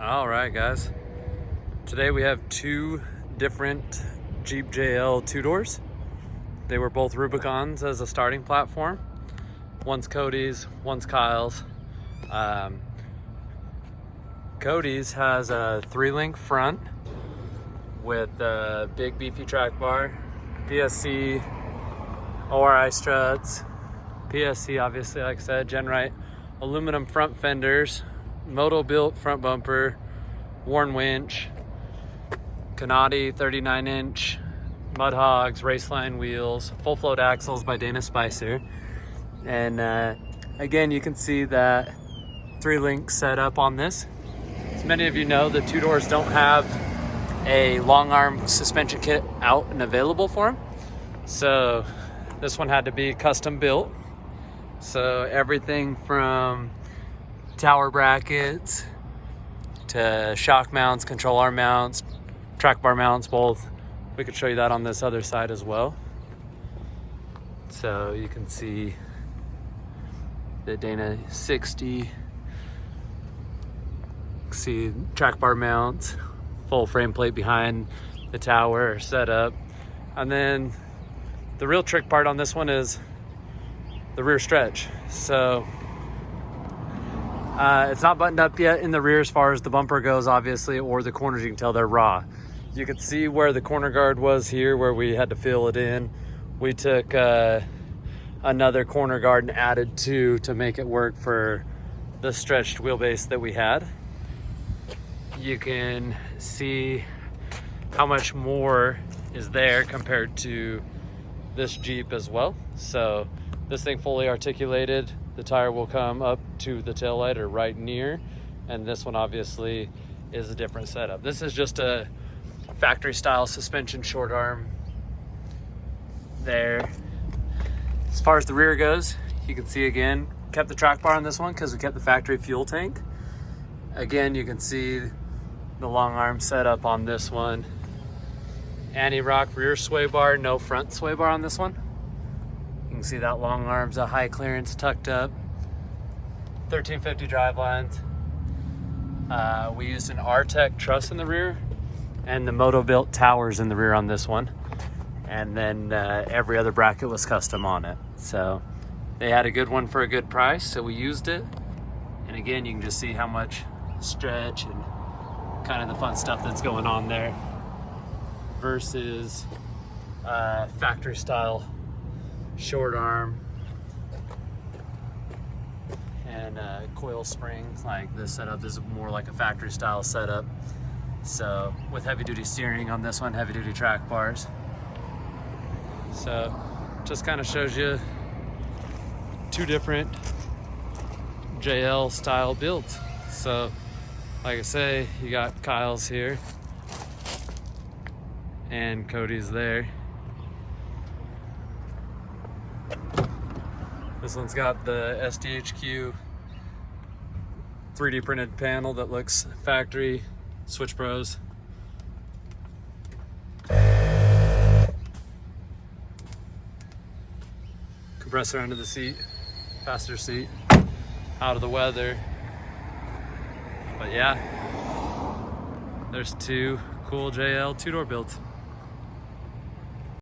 All right, guys. Today we have two different Jeep JL two-doors. They were both Rubicons as a starting platform. One's Cody's, one's Kyle's. Cody's has a 3-link front with a big beefy track bar, PSC, ORI struts, PSC obviously, like I said, Genright, aluminum front fenders, Motobilt front bumper, worn winch, Kanati 39-inch, mudhogs, Raceline wheels, full float axles by Dana Spicer. And again, you can see that 3-link setup on this. As many of you know, the two doors don't have a long arm suspension kit out and available for them. So this one had to be custom built. So everything from tower brackets to shock mounts, control arm mounts, track bar mounts, both. We could show you that on this other side as well. So you can see the Dana 60. See track bar mounts, full frame plate behind the tower setup. And then the real trick part on this one is the rear stretch. So it's not buttoned up yet in the rear as far as the bumper goes, obviously, or the corners. You can tell they're raw. You can see where the corner guard was here, where we had to fill it in. We took another corner guard and added two to make it work for the stretched wheelbase that we had. You can see how much more is there compared to this Jeep as well. So this thing fully articulated, the tire will come up to the taillight or right near, and this one obviously is a different setup. This is just a factory style suspension short arm there. As far as the rear goes, you can see again, kept the track bar on this one because we kept the factory fuel tank. Again, you can see the long arm setup on this one. Anti-rock rear sway bar, no front sway bar on this one. You can see that long arm's a high clearance tucked up. 1350 drivelines. We used an R-Tech truss in the rear and the Motobilt towers in the rear on this one. And then every other bracket was custom on it. So they had a good one for a good price, so we used it. And again, you can just see how much stretch and kind of the fun stuff that's going on there versus factory style short arm and coil springs. Like this setup is more like a factory style setup. So with heavy duty steering on this one, heavy duty track bars. So just kind of shows you two different JL style builds. So like I say, you got Kyle's here and Cody's there. This one's got the SDHQ 3D printed panel that looks factory, Switch Pros. Compressor under the seat, passenger seat, out of the weather. But yeah, there's two cool JL two-door builds.